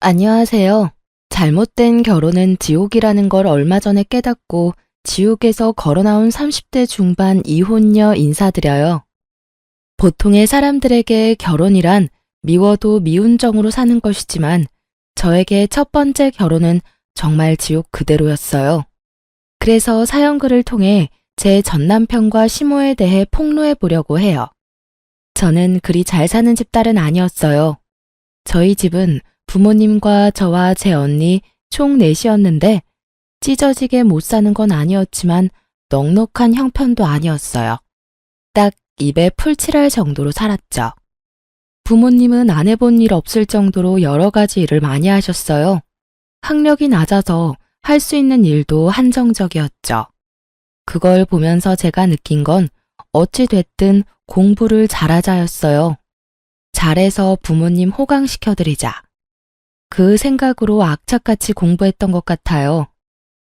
안녕하세요. 잘못된 결혼은 지옥이라는 걸 얼마 전에 깨닫고 지옥에서 걸어나온 30대 중반 이혼녀 인사드려요. 보통의 사람들에게 결혼이란 미워도 미운 정으로 사는 것이지만 저에게 첫 번째 결혼은 정말 지옥 그대로였어요. 그래서 사연글을 통해 제 전남편과 시모에 대해 폭로해 보려고 해요. 저는 그리 잘 사는 집딸은 아니었어요. 저희 집은 부모님과 저와 제 언니 총 넷이었는데 찢어지게 못 사는 건 아니었지만 넉넉한 형편도 아니었어요. 딱 입에 풀 칠할 정도로 살았죠. 부모님은 안 해본 일 없을 정도로 여러 가지 일을 많이 하셨어요. 학력이 낮아서 할 수 있는 일도 한정적이었죠. 그걸 보면서 제가 느낀 건 어찌 됐든 공부를 잘하자였어요. 잘해서 부모님 호강시켜드리자. 그 생각으로 악착같이 공부했던 것 같아요.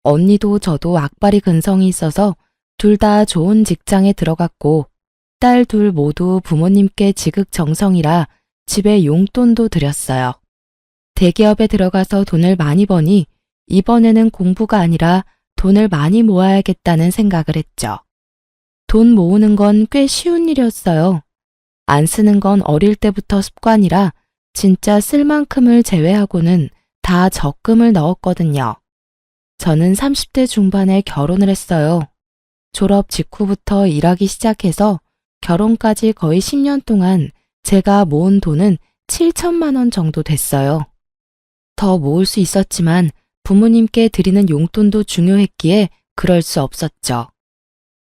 언니도 저도 악바리 근성이 있어서 둘 다 좋은 직장에 들어갔고 딸 둘 모두 부모님께 지극정성이라 집에 용돈도 드렸어요. 대기업에 들어가서 돈을 많이 버니 이번에는 공부가 아니라 돈을 많이 모아야겠다는 생각을 했죠. 돈 모으는 건 꽤 쉬운 일이었어요. 안 쓰는 건 어릴 때부터 습관이라 진짜 쓸 만큼을 제외하고는 다 적금을 넣었거든요. 저는 30대 중반에 결혼을 했어요. 졸업 직후부터 일하기 시작해서 결혼까지 거의 10년 동안 제가 모은 돈은 7천만 원 정도 됐어요. 더 모을 수 있었지만 부모님께 드리는 용돈도 중요했기에 그럴 수 없었죠.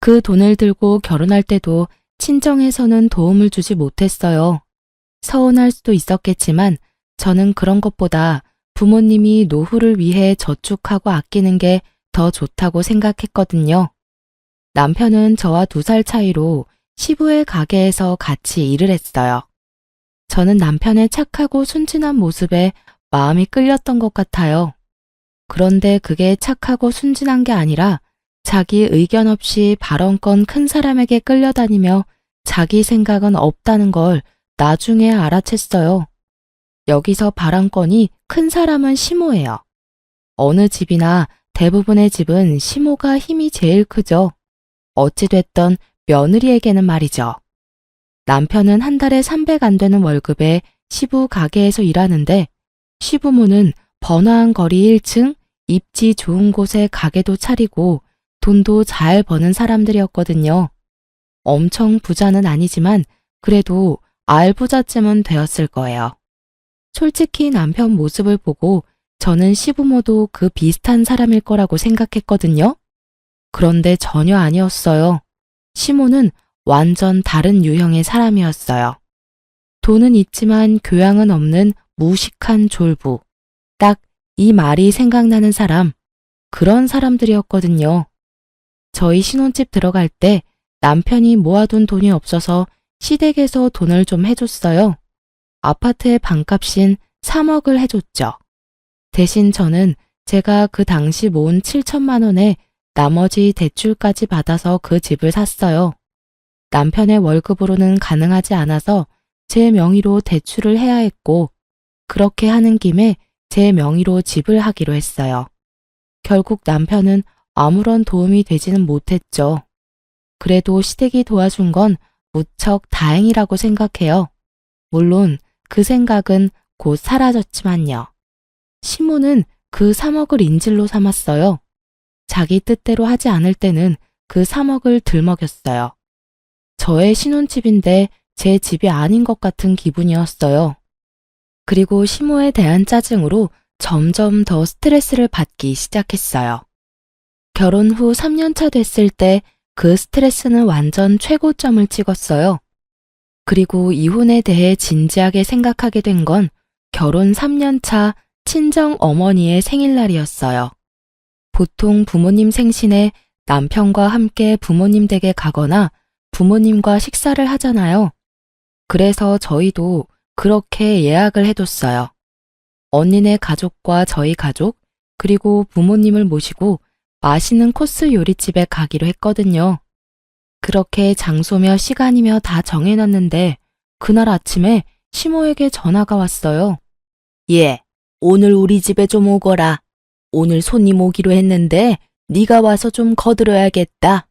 그 돈을 들고 결혼할 때도 친정에서는 도움을 주지 못했어요. 서운할 수도 있었겠지만 저는 그런 것보다 부모님이 노후를 위해 저축하고 아끼는 게 더 좋다고 생각했거든요. 남편은 저와 2살 차이로 시부의 가게에서 같이 일을 했어요. 저는 남편의 착하고 순진한 모습에 마음이 끌렸던 것 같아요. 그런데 그게 착하고 순진한 게 아니라 자기 의견 없이 발언권 큰 사람에게 끌려다니며 자기 생각은 없다는 걸 나중에 알아챘어요. 여기서 발언권이 큰 사람은 시모예요. 어느 집이나 대부분의 집은 시모가 힘이 제일 크죠. 어찌됐던 며느리에게는 말이죠. 남편은 한 달에 300 안 되는 월급에 시부 가게에서 일하는데 시부모는 번화한 거리 1층, 입지 좋은 곳에 가게도 차리고 돈도 잘 버는 사람들이었거든요. 엄청 부자는 아니지만 그래도 알부자쯤은 되었을 거예요. 솔직히 남편 모습을 보고 저는 시부모도 그 비슷한 사람일 거라고 생각했거든요. 그런데 전혀 아니었어요. 시모는 완전 다른 유형의 사람이었어요. 돈은 있지만 교양은 없는 무식한 졸부. 딱 이 말이 생각나는 사람, 그런 사람들이었거든요. 저희 신혼집 들어갈 때 남편이 모아둔 돈이 없어서 시댁에서 돈을 좀 해줬어요. 아파트의 방값인 3억을 해줬죠. 대신 저는 제가 그 당시 모은 7천만 원에 나머지 대출까지 받아서 그 집을 샀어요. 남편의 월급으로는 가능하지 않아서 제 명의로 대출을 해야 했고 그렇게 하는 김에 제 명의로 집을 하기로 했어요. 결국 남편은 아무런 도움이 되지는 못했죠. 그래도 시댁이 도와준 건 무척 다행이라고 생각해요. 물론 그 생각은 곧 사라졌지만요. 시모는 그 3억을 인질로 삼았어요. 자기 뜻대로 하지 않을 때는 그 3억을 들먹였어요. 저의 신혼집인데 제 집이 아닌 것 같은 기분이었어요. 그리고 시모에 대한 짜증으로 점점 더 스트레스를 받기 시작했어요. 결혼 후 3년 차 됐을 때 그 스트레스는 완전 최고점을 찍었어요. 그리고 이혼에 대해 진지하게 생각하게 된 건 결혼 3년 차 친정 어머니의 생일날이었어요. 보통 부모님 생신에 남편과 함께 부모님 댁에 가거나 부모님과 식사를 하잖아요. 그래서 저희도 그렇게 예약을 해뒀어요. 언니네 가족과 저희 가족, 그리고 부모님을 모시고 맛있는 코스 요리집에 가기로 했거든요. 그렇게 장소며 시간이며 다 정해놨는데 그날 아침에 시모에게 전화가 왔어요. 얘, 오늘 우리 집에 좀 오거라. 오늘 손님 오기로 했는데 네가 와서 좀 거들어야겠다.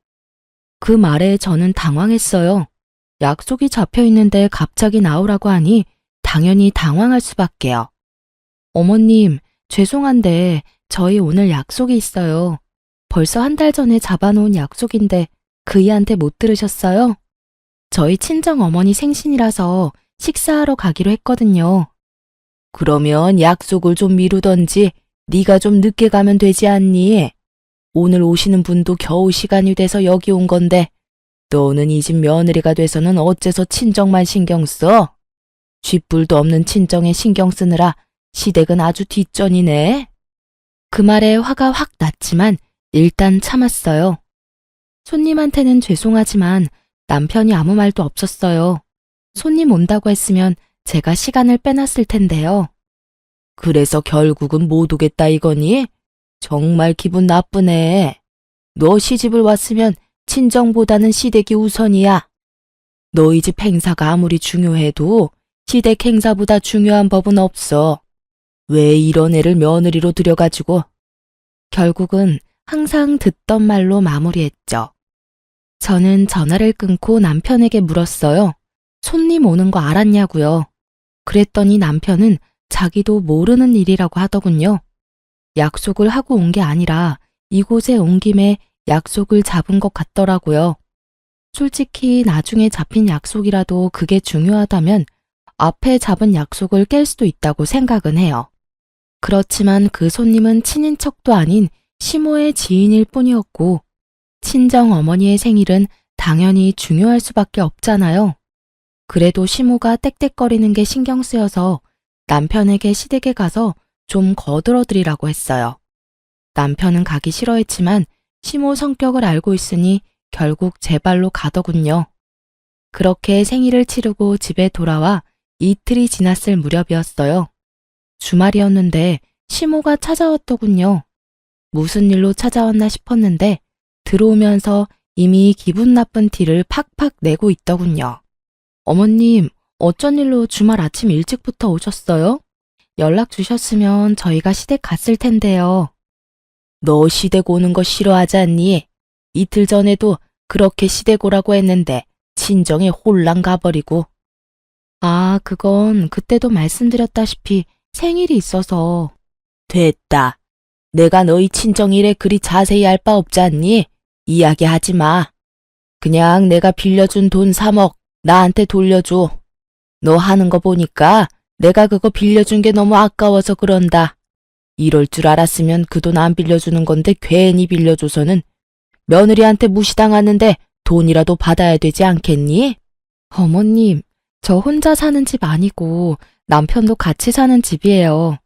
그 말에 저는 당황했어요. 약속이 잡혀 있는데 갑자기 나오라고 하니 당연히 당황할 수밖에요. 어머님, 죄송한데 저희 오늘 약속이 있어요. 벌써 한 달 전에 잡아놓은 약속인데 그이한테 못 들으셨어요? 저희 친정 어머니 생신이라서 식사하러 가기로 했거든요. 그러면 약속을 좀 미루던지 네가 좀 늦게 가면 되지 않니? 오늘 오시는 분도 겨우 시간이 돼서 여기 온 건데 너는 이 집 며느리가 돼서는 어째서 친정만 신경 써? 쥐뿔도 없는 친정에 신경 쓰느라 시댁은 아주 뒷전이네. 그 말에 화가 확 났지만 일단 참았어요. 손님한테는 죄송하지만 남편이 아무 말도 없었어요. 손님 온다고 했으면 제가 시간을 빼놨을 텐데요. 그래서 결국은 못 오겠다 이거니? 정말 기분 나쁘네. 너 시집을 왔으면 친정보다는 시댁이 우선이야. 너희 집 행사가 아무리 중요해도 시댁 행사보다 중요한 법은 없어. 왜 이런 애를 며느리로 들여가지고. 결국은 항상 듣던 말로 마무리했죠. 저는 전화를 끊고 남편에게 물었어요. 손님 오는 거 알았냐고요. 그랬더니 남편은 자기도 모르는 일이라고 하더군요. 약속을 하고 온 게 아니라 이곳에 온 김에 약속을 잡은 것 같더라고요. 솔직히 나중에 잡힌 약속이라도 그게 중요하다면 앞에 잡은 약속을 깰 수도 있다고 생각은 해요. 그렇지만 그 손님은 친인척도 아닌 시모의 지인일 뿐이었고 친정 어머니의 생일은 당연히 중요할 수밖에 없잖아요. 그래도 시모가 떽떽거리는 게 신경 쓰여서 남편에게 시댁에 가서 좀 거들어드리라고 했어요. 남편은 가기 싫어했지만 시모 성격을 알고 있으니 결국 제 발로 가더군요. 그렇게 생일을 치르고 집에 돌아와 이틀이 지났을 무렵이었어요. 주말이었는데 시모가 찾아왔더군요. 무슨 일로 찾아왔나 싶었는데 들어오면서 이미 기분 나쁜 티를 팍팍 내고 있더군요. 어머님, 어쩐 일로 주말 아침 일찍부터 오셨어요? 연락 주셨으면 저희가 시댁 갔을 텐데요. 너 시댁 오는 거 싫어하지 않니? 이틀 전에도 그렇게 시댁 오라고 했는데 친정에 홀랑 가버리고. 아, 그건 그때도 말씀드렸다시피 생일이 있어서. 됐다. 내가 너희 친정 일에 그리 자세히 알 바 없지 않니? 이야기하지 마. 그냥 내가 빌려준 돈 3억 나한테 돌려줘. 너 하는 거 보니까 내가 그거 빌려준 게 너무 아까워서 그런다. 이럴 줄 알았으면 그 돈 안 빌려주는 건데 괜히 빌려줘서는 며느리한테 무시당하는데 돈이라도 받아야 되지 않겠니? 어머님, 저 혼자 사는 집 아니고 남편도 같이 사는 집이에요.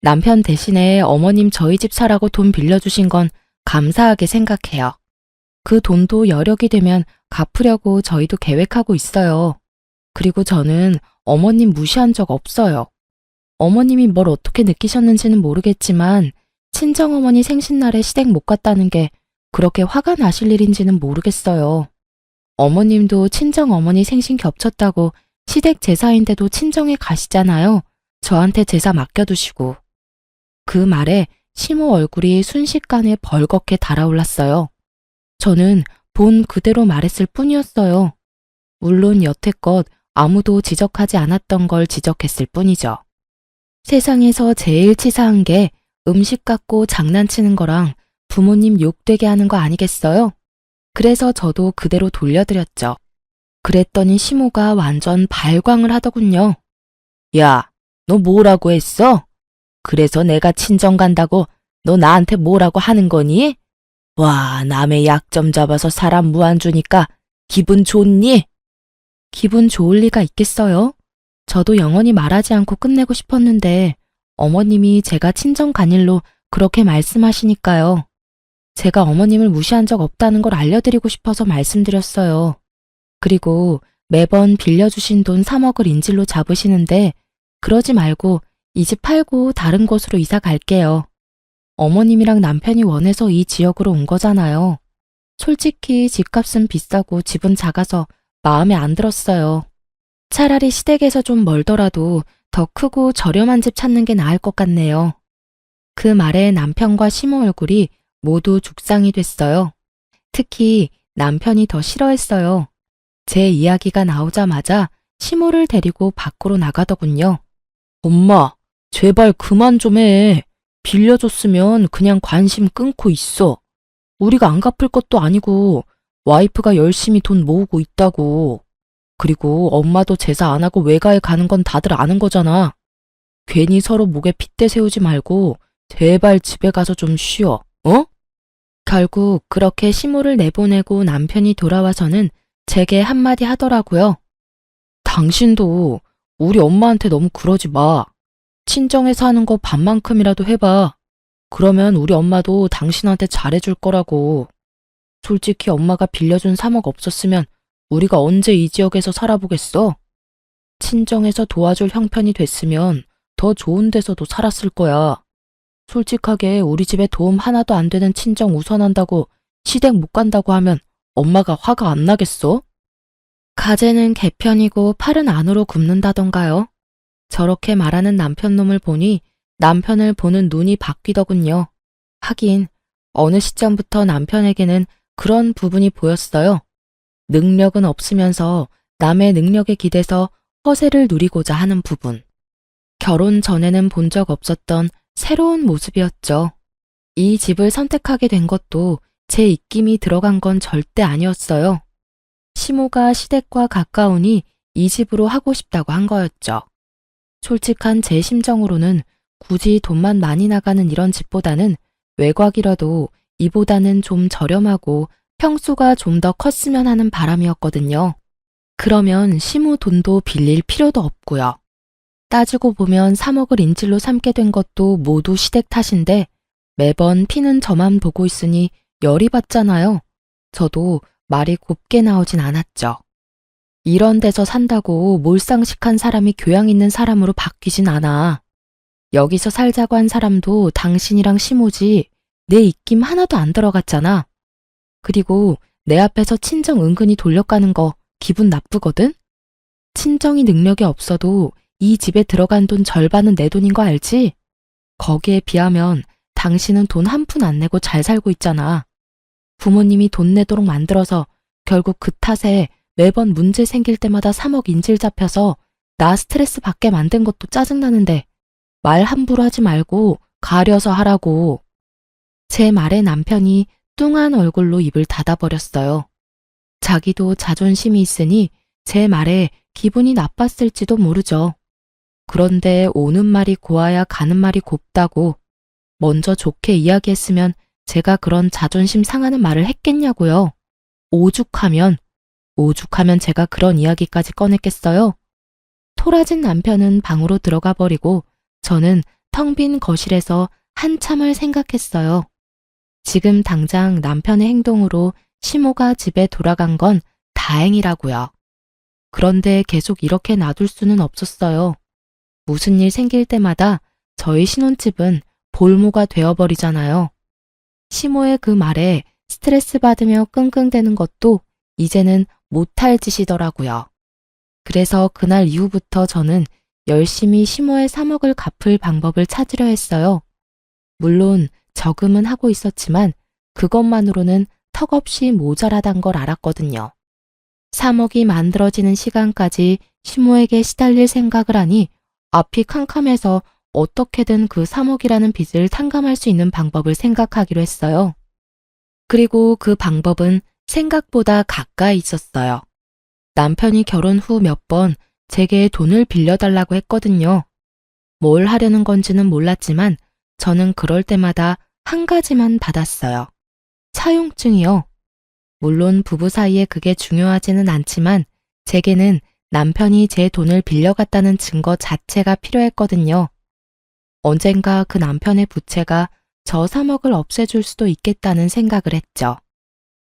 남편 대신에 어머님 저희 집 사라고 돈 빌려주신 건 감사하게 생각해요. 그 돈도 여력이 되면 갚으려고 저희도 계획하고 있어요. 그리고 저는 어머님 무시한 적 없어요. 어머님이 뭘 어떻게 느끼셨는지는 모르겠지만 친정어머니 생신날에 시댁 못 갔다는 게 그렇게 화가 나실 일인지는 모르겠어요. 어머님도 친정어머니 생신 겹쳤다고 시댁 제사인데도 친정에 가시잖아요. 저한테 제사 맡겨두시고. 그 말에 시모 얼굴이 순식간에 벌겋게 달아올랐어요. 저는 본 그대로 말했을 뿐이었어요. 물론 여태껏 아무도 지적하지 않았던 걸 지적했을 뿐이죠. 세상에서 제일 치사한 게 음식 갖고 장난치는 거랑 부모님 욕되게 하는 거 아니겠어요? 그래서 저도 그대로 돌려드렸죠. 그랬더니 시모가 완전 발광을 하더군요. 야, 너 뭐라고 했어? 그래서 내가 친정 간다고 너 나한테 뭐라고 하는 거니? 와, 남의 약점 잡아서 사람 무안 주니까 기분 좋니? 기분 좋을 리가 있겠어요? 저도 영원히 말하지 않고 끝내고 싶었는데 어머님이 제가 친정 간 일로 그렇게 말씀하시니까요. 제가 어머님을 무시한 적 없다는 걸 알려드리고 싶어서 말씀드렸어요. 그리고 매번 빌려주신 돈 3억을 인질로 잡으시는데 그러지 말고 이 집 팔고 다른 곳으로 이사 갈게요. 어머님이랑 남편이 원해서 이 지역으로 온 거잖아요. 솔직히 집값은 비싸고 집은 작아서 마음에 안 들었어요. 차라리 시댁에서 좀 멀더라도 더 크고 저렴한 집 찾는 게 나을 것 같네요. 그 말에 남편과 시모 얼굴이 모두 죽상이 됐어요. 특히 남편이 더 싫어했어요. 제 이야기가 나오자마자 시모를 데리고 밖으로 나가더군요. 엄마, 제발 그만 좀 해. 빌려줬으면 그냥 관심 끊고 있어. 우리가 안 갚을 것도 아니고 와이프가 열심히 돈 모으고 있다고. 그리고 엄마도 제사 안 하고 외가에 가는 건 다들 아는 거잖아. 괜히 서로 목에 핏대 세우지 말고 제발 집에 가서 좀 쉬어. 어? 결국 그렇게 시모를 내보내고 남편이 돌아와서는 제게 한마디 하더라고요. 당신도 우리 엄마한테 너무 그러지 마. 친정에서 하는 거 반만큼이라도 해봐. 그러면 우리 엄마도 당신한테 잘해줄 거라고. 솔직히 엄마가 빌려준 3억 없었으면 우리가 언제 이 지역에서 살아보겠어? 친정에서 도와줄 형편이 됐으면 더 좋은 데서도 살았을 거야. 솔직하게 우리 집에 도움 하나도 안 되는 친정 우선한다고 시댁 못 간다고 하면 엄마가 화가 안 나겠어? 가재는 개편이고 팔은 안으로 굽는다던가요. 저렇게 말하는 남편놈을 보니 남편을 보는 눈이 바뀌더군요. 하긴 어느 시점부터 남편에게는 그런 부분이 보였어요. 능력은 없으면서 남의 능력에 기대서 허세를 누리고자 하는 부분. 결혼 전에는 본 적 없었던 새로운 모습이었죠. 이 집을 선택하게 된 것도 제 입김이 들어간 건 절대 아니었어요. 시모가 시댁과 가까우니 이 집으로 하고 싶다고 한 거였죠. 솔직한 제 심정으로는 굳이 돈만 많이 나가는 이런 집보다는 외곽이라도 이보다는 좀 저렴하고 평수가 좀 더 컸으면 하는 바람이었거든요. 그러면 시모 돈도 빌릴 필요도 없고요. 따지고 보면 3억을 인질로 삼게 된 것도 모두 시댁 탓인데 매번 피는 저만 보고 있으니 열이 받잖아요. 저도 말이 곱게 나오진 않았죠. 이런 데서 산다고 몰상식한 사람이 교양 있는 사람으로 바뀌진 않아. 여기서 살자고 한 사람도 당신이랑 시모지 내 입김 하나도 안 들어갔잖아. 그리고 내 앞에서 친정 은근히 돌려가는 거 기분 나쁘거든? 친정이 능력이 없어도 이 집에 들어간 돈 절반은 내 돈인 거 알지? 거기에 비하면 당신은 돈 한 푼 안 내고 잘 살고 있잖아. 부모님이 돈 내도록 만들어서 결국 그 탓에 매번 문제 생길 때마다 3억 인질 잡혀서 나 스트레스 받게 만든 것도 짜증나는데 말 함부로 하지 말고 가려서 하라고. 제 말에 남편이 뚱한 얼굴로 입을 닫아버렸어요. 자기도 자존심이 있으니 제 말에 기분이 나빴을지도 모르죠. 그런데 오는 말이 고와야 가는 말이 곱다고 먼저 좋게 이야기했으면 제가 그런 자존심 상하는 말을 했겠냐고요. 오죽하면 제가 그런 이야기까지 꺼냈겠어요. 토라진 남편은 방으로 들어가 버리고 저는 텅 빈 거실에서 한참을 생각했어요. 지금 당장 남편의 행동으로 시모가 집에 돌아간 건 다행이라고요. 그런데 계속 이렇게 놔둘 수는 없었어요. 무슨 일 생길 때마다 저희 신혼집은 볼모가 되어버리잖아요. 시모의 그 말에 스트레스 받으며 끙끙대는 것도 이제는 못할 짓이더라고요. 그래서 그날 이후부터 저는 열심히 시모의 3억을 갚을 방법을 찾으려 했어요. 물론 저금은 하고 있었지만 그것만으로는 턱없이 모자라단 걸 알았거든요. 3억이 만들어지는 시간까지 시모에게 시달릴 생각을 하니 앞이 캄캄해서 어떻게든 그 3억이라는 빚을 탕감할 수 있는 방법을 생각하기로 했어요. 그리고 그 방법은 생각보다 가까이 있었어요. 남편이 결혼 후 몇 번 제게 돈을 빌려달라고 했거든요. 뭘 하려는 건지는 몰랐지만 저는 그럴 때마다 한 가지만 받았어요. 차용증이요. 물론 부부 사이에 그게 중요하지는 않지만 제게는 남편이 제 돈을 빌려갔다는 증거 자체가 필요했거든요. 언젠가 그 남편의 부채가 저 3억을 없애줄 수도 있겠다는 생각을 했죠.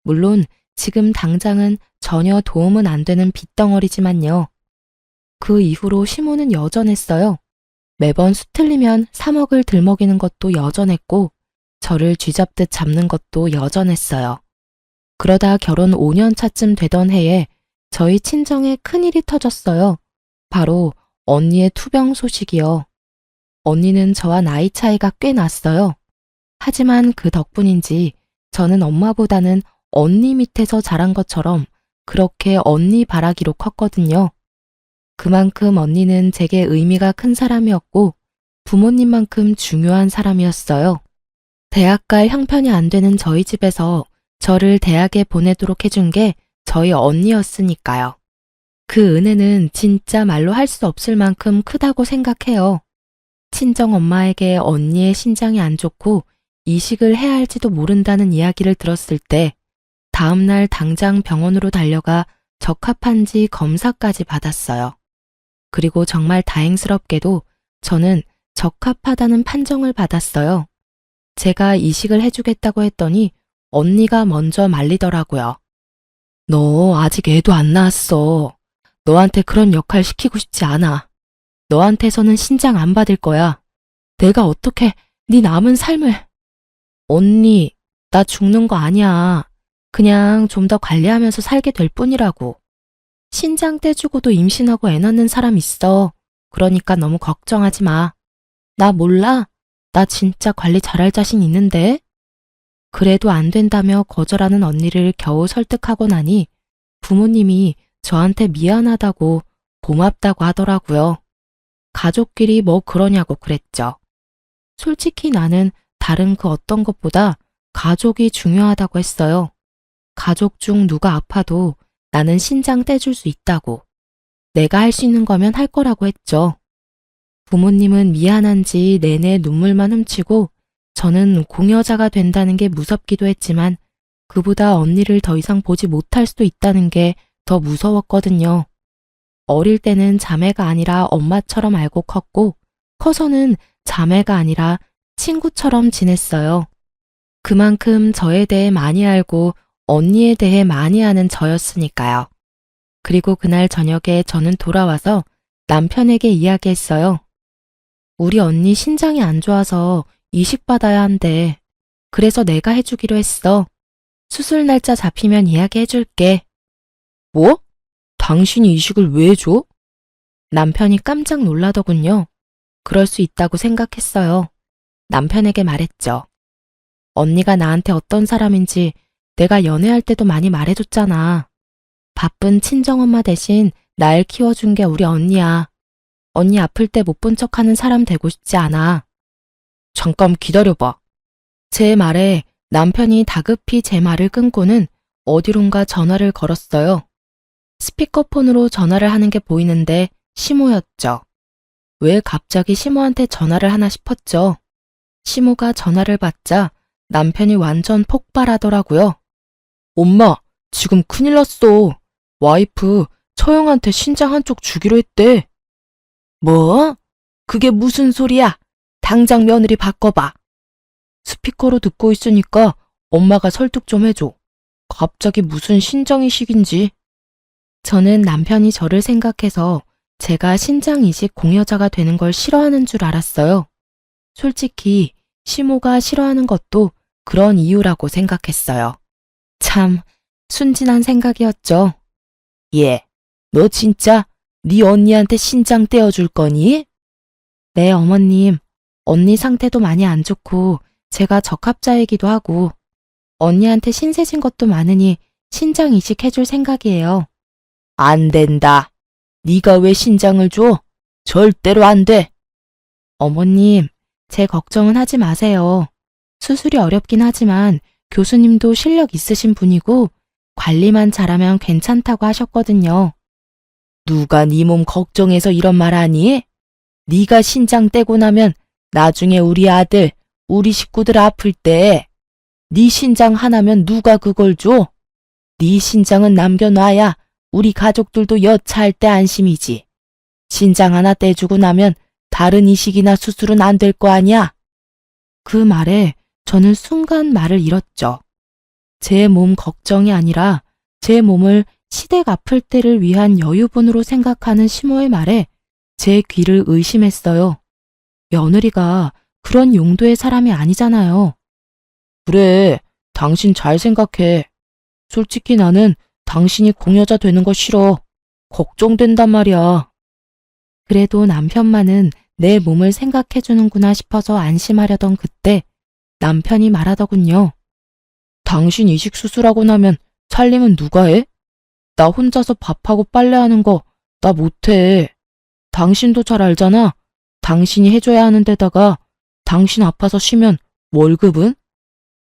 물론 지금 당장은 전혀 도움은 안 되는 빚덩어리지만요. 그 이후로 시모는 여전했어요. 매번 수틀리면 3억을 들먹이는 것도 여전했고 저를 쥐잡듯 잡는 것도 여전했어요. 그러다 결혼 5년 차쯤 되던 해에 저희 친정에 큰일이 터졌어요. 바로 언니의 투병 소식이요. 언니는 저와 나이 차이가 꽤 났어요. 하지만 그 덕분인지 저는 엄마보다는 언니 밑에서 자란 것처럼 그렇게 언니 바라기로 컸거든요. 그만큼 언니는 제게 의미가 큰 사람이었고 부모님만큼 중요한 사람이었어요. 대학 갈 형편이 안 되는 저희 집에서 저를 대학에 보내도록 해준 게 저희 언니였으니까요. 그 은혜는 진짜 말로 할 수 없을 만큼 크다고 생각해요. 친정 엄마에게 언니의 신장이 안 좋고 이식을 해야 할지도 모른다는 이야기를 들었을 때 다음날 당장 병원으로 달려가 적합한지 검사까지 받았어요. 그리고 정말 다행스럽게도 저는 적합하다는 판정을 받았어요. 제가 이식을 해주겠다고 했더니 언니가 먼저 말리더라고요. 너 아직 애도 안 낳았어. 너한테 그런 역할 시키고 싶지 않아. 너한테서는 신장 안 받을 거야. 내가 어떻게 네 남은 삶을... 언니, 나 죽는 거 아니야. 그냥 좀 더 관리하면서 살게 될 뿐이라고. 신장 떼주고도 임신하고 애 낳는 사람 있어. 그러니까 너무 걱정하지 마. 나 몰라? 나 진짜 관리 잘할 자신 있는데? 그래도 안 된다며 거절하는 언니를 겨우 설득하고 나니 부모님이 저한테 미안하다고 고맙다고 하더라고요. 가족끼리 뭐 그러냐고 그랬죠. 솔직히 나는 다른 그 어떤 것보다 가족이 중요하다고 했어요. 가족 중 누가 아파도 나는 신장 떼줄 수 있다고. 내가 할 수 있는 거면 할 거라고 했죠. 부모님은 미안한지 내내 눈물만 훔치고 저는 공여자가 된다는 게 무섭기도 했지만 그보다 언니를 더 이상 보지 못할 수도 있다는 게 더 무서웠거든요. 어릴 때는 자매가 아니라 엄마처럼 알고 컸고 커서는 자매가 아니라 친구처럼 지냈어요. 그만큼 저에 대해 많이 알고 언니에 대해 많이 아는 저였으니까요. 그리고 그날 저녁에 저는 돌아와서 남편에게 이야기했어요. 우리 언니 신장이 안 좋아서 이식받아야 한대. 그래서 내가 해주기로 했어. 수술 날짜 잡히면 이야기해줄게. 뭐? 당신이 이식을 왜 줘? 남편이 깜짝 놀라더군요. 그럴 수 있다고 생각했어요. 남편에게 말했죠. 언니가 나한테 어떤 사람인지 내가 연애할 때도 많이 말해줬잖아. 바쁜 친정엄마 대신 날 키워준 게 우리 언니야. 언니 아플 때 못 본 척하는 사람 되고 싶지 않아. 잠깐 기다려봐. 제 말에 남편이 다급히 제 말을 끊고는 어디론가 전화를 걸었어요. 스피커폰으로 전화를 하는 게 보이는데 시모였죠. 왜 갑자기 시모한테 전화를 하나 싶었죠. 시모가 전화를 받자 남편이 완전 폭발하더라고요. 엄마, 지금 큰일 났어. 와이프 처형한테 신장 한쪽 주기로 했대. 뭐? 그게 무슨 소리야? 당장 며느리 바꿔봐. 스피커로 듣고 있으니까 엄마가 설득 좀 해줘. 갑자기 무슨 신장 이식인지. 저는 남편이 저를 생각해서 제가 신장 이식 공여자가 되는 걸 싫어하는 줄 알았어요. 솔직히 시모가 싫어하는 것도 그런 이유라고 생각했어요. 참 순진한 생각이었죠. 얘, 너 진짜 네 언니한테 신장 떼어줄 거니? 네, 어머님. 언니 상태도 많이 안 좋고 제가 적합자이기도 하고 언니한테 신세진 것도 많으니 신장 이식해줄 생각이에요. 안 된다. 네가 왜 신장을 줘? 절대로 안 돼. 어머님, 제 걱정은 하지 마세요. 수술이 어렵긴 하지만 교수님도 실력 있으신 분이고 관리만 잘하면 괜찮다고 하셨거든요. 누가 네 몸 걱정해서 이런 말 하니? 네가 신장 떼고 나면 나중에 우리 아들, 우리 식구들 아플 때 네 신장 하나면 누가 그걸 줘? 네 신장은 남겨놔야 우리 가족들도 여차할 때 안심이지. 신장 하나 떼주고 나면 다른 이식이나 수술은 안 될 거 아니야? 그 말에 저는 순간 말을 잃었죠. 제 몸 걱정이 아니라 제 몸을 시댁 아플 때를 위한 여유분으로 생각하는 시모의 말에 제 귀를 의심했어요. 며느리가 그런 용도의 사람이 아니잖아요. 그래, 당신 잘 생각해. 솔직히 나는 당신이 공여자 되는 거 싫어. 걱정된단 말이야. 그래도 남편만은 내 몸을 생각해주는구나 싶어서 안심하려던 그때 남편이 말하더군요. 당신 이식 수술하고 나면 살림은 누가 해? 나 혼자서 밥하고 빨래하는 거 나 못해. 당신도 잘 알잖아. 당신이 해줘야 하는 데다가 당신 아파서 쉬면 월급은?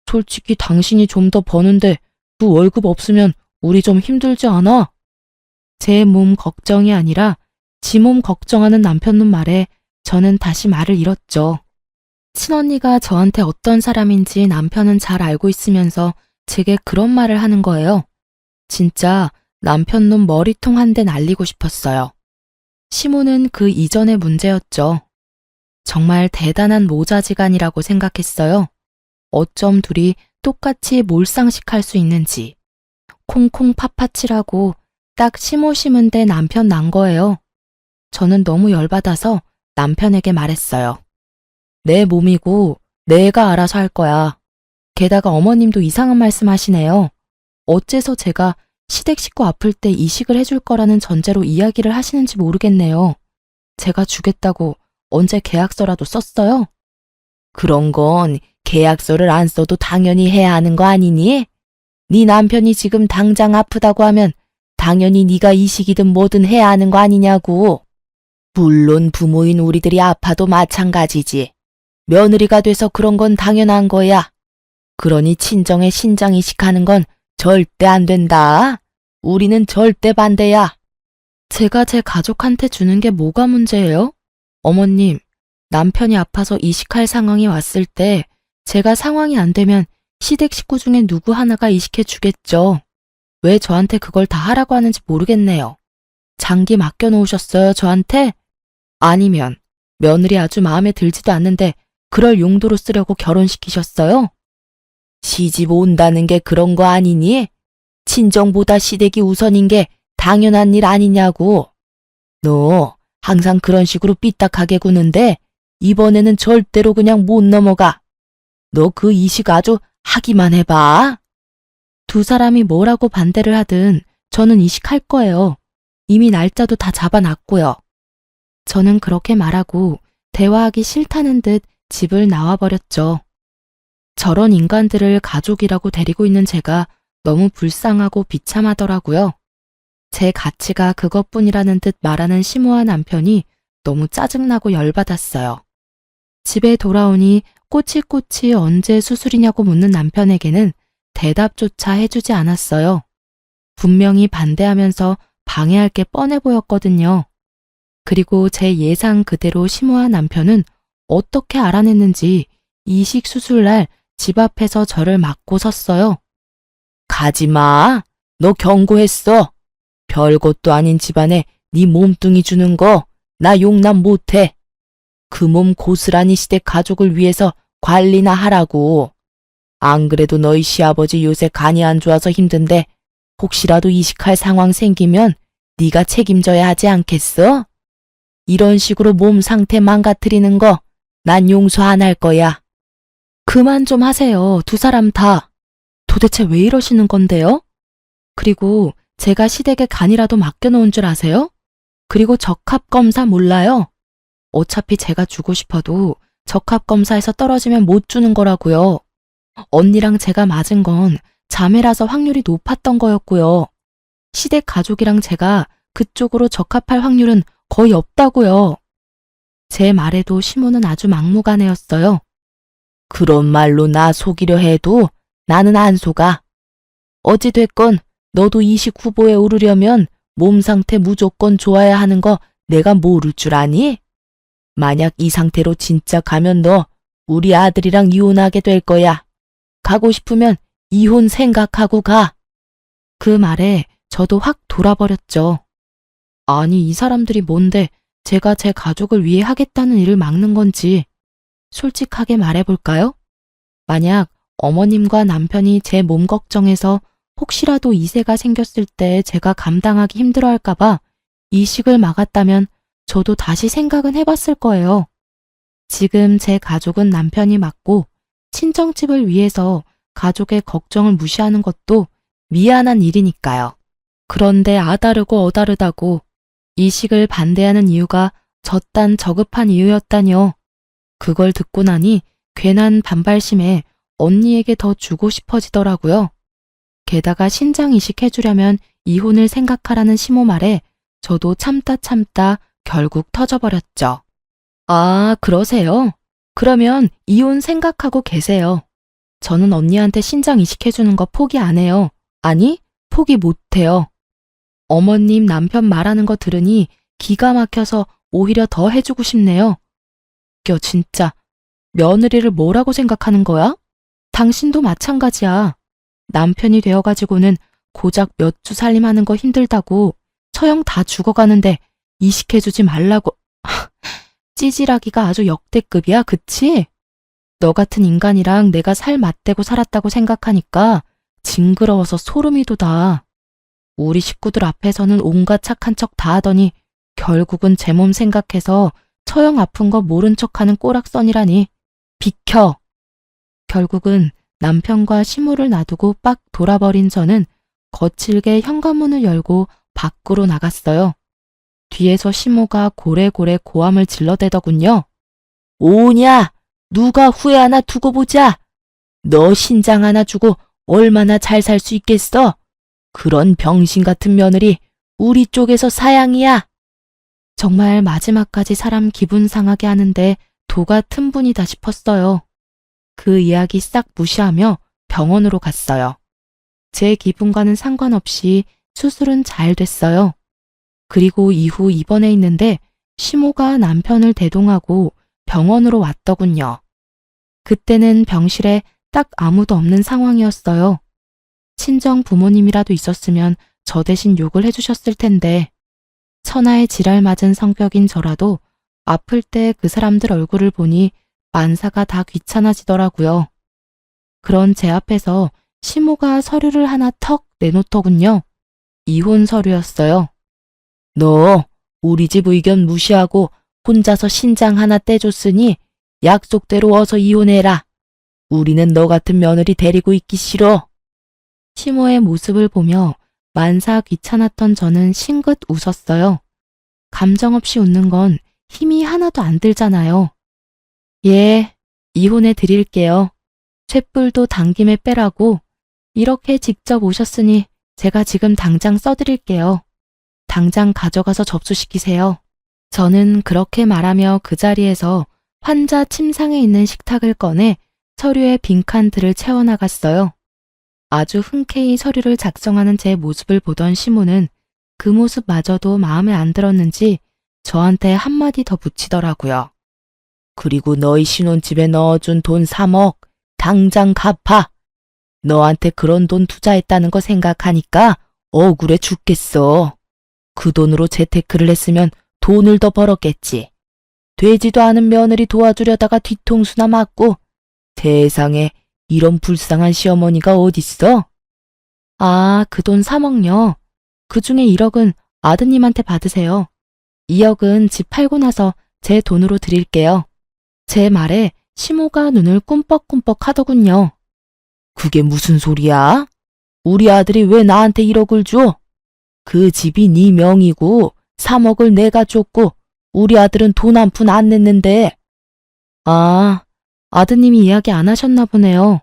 솔직히 당신이 좀 더 버는데 그 월급 없으면 우리 좀 힘들지 않아? 제 몸 걱정이 아니라 지 몸 걱정하는 남편놈 말에 저는 다시 말을 잃었죠. 친언니가 저한테 어떤 사람인지 남편은 잘 알고 있으면서 제게 그런 말을 하는 거예요. 진짜 남편놈 머리통 한 대 날리고 싶었어요. 시모는 그 이전의 문제였죠. 정말 대단한 모자지간이라고 생각했어요. 어쩜 둘이 똑같이 몰상식할 수 있는지. 콩콩 파파치라고 딱 시모 심은 데 남편 난 거예요. 저는 너무 열받아서 남편에게 말했어요. 내 몸이고 내가 알아서 할 거야. 게다가 어머님도 이상한 말씀 하시네요. 어째서 제가 시댁 식구 아플 때 이식을 해줄 거라는 전제로 이야기를 하시는지 모르겠네요. 제가 주겠다고 언제 계약서라도 썼어요? 그런 건 계약서를 안 써도 당연히 해야 하는 거 아니니? 네 남편이 지금 당장 아프다고 하면 당연히 네가 이식이든 뭐든 해야 하는 거 아니냐고. 물론 부모인 우리들이 아파도 마찬가지지. 며느리가 돼서 그런 건 당연한 거야. 그러니 친정에 신장 이식하는 건 절대 안 된다. 우리는 절대 반대야. 제가 제 가족한테 주는 게 뭐가 문제예요? 어머님, 남편이 아파서 이식할 상황이 왔을 때 제가 상황이 안 되면 시댁 식구 중에 누구 하나가 이식해 주겠죠. 왜 저한테 그걸 다 하라고 하는지 모르겠네요. 장기 맡겨놓으셨어요, 저한테? 아니면 며느리 아주 마음에 들지도 않는데 그럴 용도로 쓰려고 결혼시키셨어요? 시집 온다는 게 그런 거 아니니? 친정보다 시댁이 우선인 게 당연한 일 아니냐고. 너 항상 그런 식으로 삐딱하게 구는데 이번에는 절대로 그냥 못 넘어가. 너 그 이식 아주 하기만 해봐. 두 사람이 뭐라고 반대를 하든 저는 이식할 거예요. 이미 날짜도 다 잡아놨고요. 저는 그렇게 말하고 대화하기 싫다는 듯 집을 나와버렸죠. 저런 인간들을 가족이라고 데리고 있는 제가 너무 불쌍하고 비참하더라고요. 제 가치가 그것뿐이라는 듯 말하는 시모한 남편이 너무 짜증나고 열받았어요. 집에 돌아오니 꼬치꼬치 언제 수술이냐고 묻는 남편에게는 대답조차 해주지 않았어요. 분명히 반대하면서 방해할 게 뻔해 보였거든요. 그리고 제 예상 그대로 시모한 남편은 어떻게 알아냈는지 이식 수술날 집 앞에서 저를 막고 섰어요. 가지마. 너 경고했어. 별것도 아닌 집안에 네 몸뚱이 주는 거 나 용납 못해. 그 몸 고스란히 시댁 가족을 위해서 관리나 하라고. 안 그래도 너희 시아버지 요새 간이 안 좋아서 힘든데 혹시라도 이식할 상황 생기면 네가 책임져야 하지 않겠어? 이런 식으로 몸 상태 망가뜨리는 거 난 용서 안 할 거야. 그만 좀 하세요. 두 사람 다. 도대체 왜 이러시는 건데요? 그리고 제가 시댁에 간이라도 맡겨놓은 줄 아세요? 그리고 적합검사 몰라요? 어차피 제가 주고 싶어도 적합검사에서 떨어지면 못 주는 거라고요. 언니랑 제가 맞은 건 자매라서 확률이 높았던 거였고요. 시댁 가족이랑 제가 그쪽으로 적합할 확률은 거의 없다고요. 제 말에도 시모는 아주 막무가내였어요. 그런 말로 나 속이려 해도 나는 안 속아. 어찌됐건 너도 이식 후보에 오르려면 몸 상태 무조건 좋아야 하는 거 내가 모를 줄 아니? 만약 이 상태로 진짜 가면 너 우리 아들이랑 이혼하게 될 거야. 가고 싶으면 이혼 생각하고 가. 그 말에 저도 확 돌아버렸죠. 아니, 이 사람들이 뭔데 제가 제 가족을 위해 하겠다는 일을 막는 건지 솔직하게 말해볼까요? 만약 어머님과 남편이 제 몸 걱정해서 혹시라도 이세가 생겼을 때 제가 감당하기 힘들어할까봐 이식을 막았다면 저도 다시 생각은 해봤을 거예요. 지금 제 가족은 남편이 맞고 친정집을 위해서 가족의 걱정을 무시하는 것도 미안한 일이니까요. 그런데 아다르고 어다르다고 이식을 반대하는 이유가 저딴 저급한 이유였다뇨. 그걸 듣고 나니 괜한 반발심에 언니에게 더 주고 싶어지더라고요. 게다가 신장 이식해주려면 이혼을 생각하라는 시모 말에 저도 참다 결국 터져버렸죠. 아, 그러세요? 그러면 이혼 생각하고 계세요. 저는 언니한테 신장 이식해주는 거 포기 안 해요. 아니, 포기 못 해요. 어머님 남편 말하는 거 들으니 기가 막혀서 오히려 더 해주고 싶네요. 웃겨, 진짜. 며느리를 뭐라고 생각하는 거야? 당신도 마찬가지야. 남편이 되어가지고는 고작 몇 주 살림하는 거 힘들다고 처형 다 죽어가는데 이식해주지 말라고. 찌질하기가 아주 역대급이야, 그치? 너 같은 인간이랑 내가 살 맞대고 살았다고 생각하니까 징그러워서 소름이 돋아. 우리 식구들 앞에서는 온갖 착한 척 다 하더니 결국은 제 몸 생각해서 처형 아픈 거 모른 척하는 꼬락선이라니. 비켜! 결국은 남편과 시모를 놔두고 빡 돌아버린 저는 거칠게 현관문을 열고 밖으로 나갔어요. 뒤에서 시모가 고래고래 고함을 질러대더군요. 오냐! 누가 후회 하나 두고 보자! 너 신장 하나 주고 얼마나 잘 살 수 있겠어? 그런 병신 같은 며느리 우리 쪽에서 사양이야. 정말 마지막까지 사람 기분 상하게 하는데 도가 틈분이다 싶었어요. 그 이야기 싹 무시하며 병원으로 갔어요. 제 기분과는 상관없이 수술은 잘 됐어요. 그리고 이후 입원해 있는데 시모가 남편을 대동하고 병원으로 왔더군요. 그때는 병실에 딱 아무도 없는 상황이었어요. 친정 부모님이라도 있었으면 저 대신 욕을 해주셨을 텐데 천하의 지랄 맞은 성격인 저라도 아플 때 그 사람들 얼굴을 보니 만사가 다 귀찮아지더라고요. 그런 제 앞에서 시모가 서류를 하나 턱 내놓더군요. 이혼 서류였어요. 너 우리 집 의견 무시하고 혼자서 신장 하나 떼줬으니 약속대로 어서 이혼해라. 우리는 너 같은 며느리 데리고 있기 싫어. 시모의 모습을 보며 만사 귀찮았던 저는 싱긋 웃었어요. 감정 없이 웃는 건 힘이 하나도 안 들잖아요. 예, 이혼해 드릴게요. 쇳불도 당김에 빼라고. 이렇게 직접 오셨으니 제가 지금 당장 써드릴게요. 당장 가져가서 접수시키세요. 저는 그렇게 말하며 그 자리에서 환자 침상에 있는 식탁을 꺼내 서류에 빈칸들을 채워나갔어요. 아주 흔쾌히 서류를 작성하는 제 모습을 보던 시모는 그 모습마저도 마음에 안 들었는지 저한테 한마디 더 붙이더라고요. 그리고 너희 신혼집에 넣어준 돈 3억 당장 갚아. 너한테 그런 돈 투자했다는 거 생각하니까 억울해 죽겠어. 그 돈으로 재테크를 했으면 돈을 더 벌었겠지. 되지도 않은 며느리 도와주려다가 뒤통수나 맞고. 세상에 이런 불쌍한 시어머니가 어딨어? 아, 그 돈 3억요. 그중에 1억은 아드님한테 받으세요. 2억은 집 팔고 나서 제 돈으로 드릴게요. 제 말에 시모가 눈을 꿈뻑꿈뻑 하더군요. 그게 무슨 소리야? 우리 아들이 왜 나한테 1억을 줘? 그 집이 네 명이고 3억을 내가 줬고 우리 아들은 돈 한 푼 안 냈는데. 아, 아드님이 이야기 안 하셨나 보네요.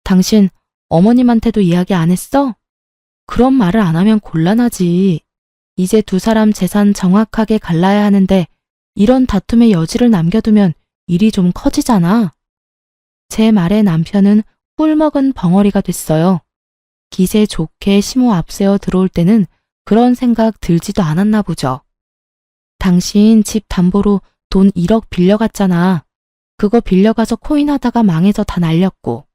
당신 어머님한테도 이야기 안 했어? 그런 말을 안 하면 곤란하지. 이제 두 사람 재산 정확하게 갈라야 하는데 이런 다툼의 여지를 남겨두면 일이 좀 커지잖아. 제 말에 남편은 꿀먹은 벙어리가 됐어요. 기세 좋게 시모 앞세워 들어올 때는 그런 생각 들지도 않았나 보죠. 당신 집 담보로 돈 1억 빌려갔잖아. 그거 빌려가서 코인 하다가 망해서 다 날렸고.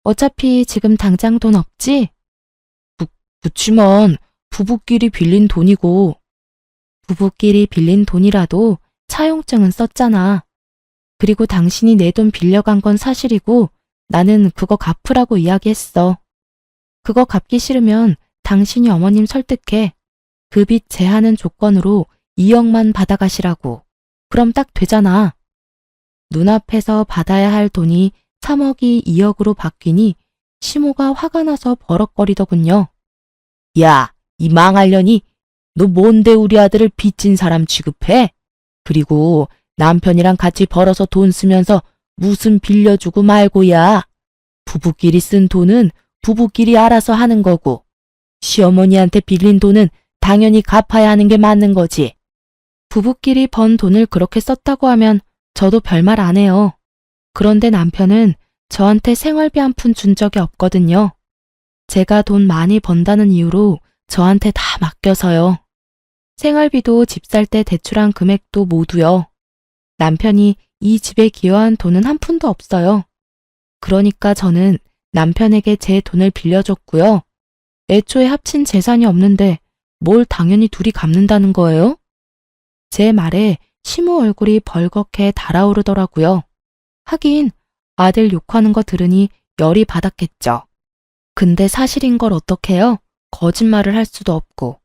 어차피 지금 당장 돈 없지? 그치만 부부끼리 빌린 돈이고. 부부끼리 빌린 돈이라도 차용증은 썼잖아. 그리고 당신이 내 돈 빌려간 건 사실이고 나는 그거 갚으라고 이야기했어. 그거 갚기 싫으면 당신이 어머님 설득해. 그 빚 제하는 조건으로 2억만 받아가시라고. 그럼 딱 되잖아. 눈앞에서 받아야 할 돈이 3억이 2억으로 바뀌니 시모가 화가 나서 버럭거리더군요. 야, 이 망할년이 너 뭔데 우리 아들을 빚진 사람 취급해? 그리고 남편이랑 같이 벌어서 돈 쓰면서 무슨 빌려주고 말고야. 부부끼리 쓴 돈은 부부끼리 알아서 하는 거고, 시어머니한테 빌린 돈은 당연히 갚아야 하는 게 맞는 거지. 부부끼리 번 돈을 그렇게 썼다고 하면 저도 별말 안 해요. 그런데 남편은 저한테 생활비 한 푼 준 적이 없거든요. 제가 돈 많이 번다는 이유로 저한테 다 맡겨서요. 생활비도 집 살 때 대출한 금액도 모두요. 남편이 이 집에 기여한 돈은 한 푼도 없어요. 그러니까 저는 남편에게 제 돈을 빌려줬고요. 애초에 합친 재산이 없는데 뭘 당연히 둘이 갚는다는 거예요? 제 말에 시모 얼굴이 벌겋게 달아오르더라고요. 하긴 아들 욕하는 거 들으니 열이 받았겠죠. 근데 사실인 걸 어떡해요? 거짓말을 할 수도 없고.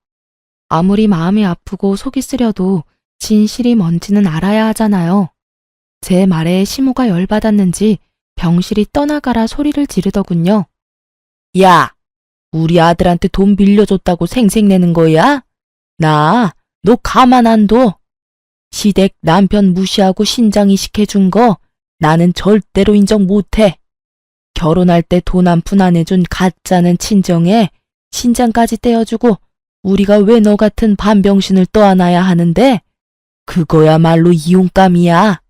아무리 마음이 아프고 속이 쓰려도 진실이 뭔지는 알아야 하잖아요. 제 말에 시모가 열받았는지 병실이 떠나가라 소리를 지르더군요. 야, 우리 아들한테 돈 빌려줬다고 생색내는 거야? 너 가만 안 둬. 시댁 남편 무시하고 신장 이식해준 거 나는 절대로 인정 못해. 결혼할 때 돈 한 푼 안 해준 가짜는 친정에 신장까지 떼어주고 우리가 왜 너 같은 반병신을 떠안아야 하는데? 그거야말로 이용감이야.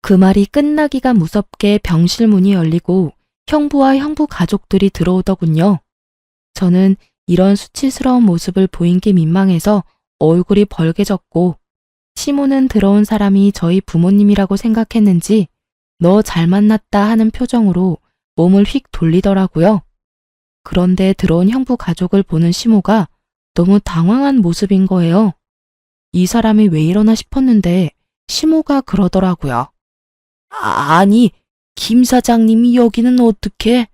그 말이 끝나기가 무섭게 병실 문이 열리고 형부와 형부 가족들이 들어오더군요. 저는 이런 수치스러운 모습을 보인 게 민망해서 얼굴이 벌개졌고, 시모는 들어온 사람이 저희 부모님이라고 생각했는지 너 잘 만났다 하는 표정으로 몸을 휙 돌리더라고요. 그런데 들어온 형부 가족을 보는 시모가 너무 당황한 모습인 거예요. 이 사람이 왜 이러나 싶었는데 시모가 그러더라고요. 아니, 김 사장님이 여기는 어떻게?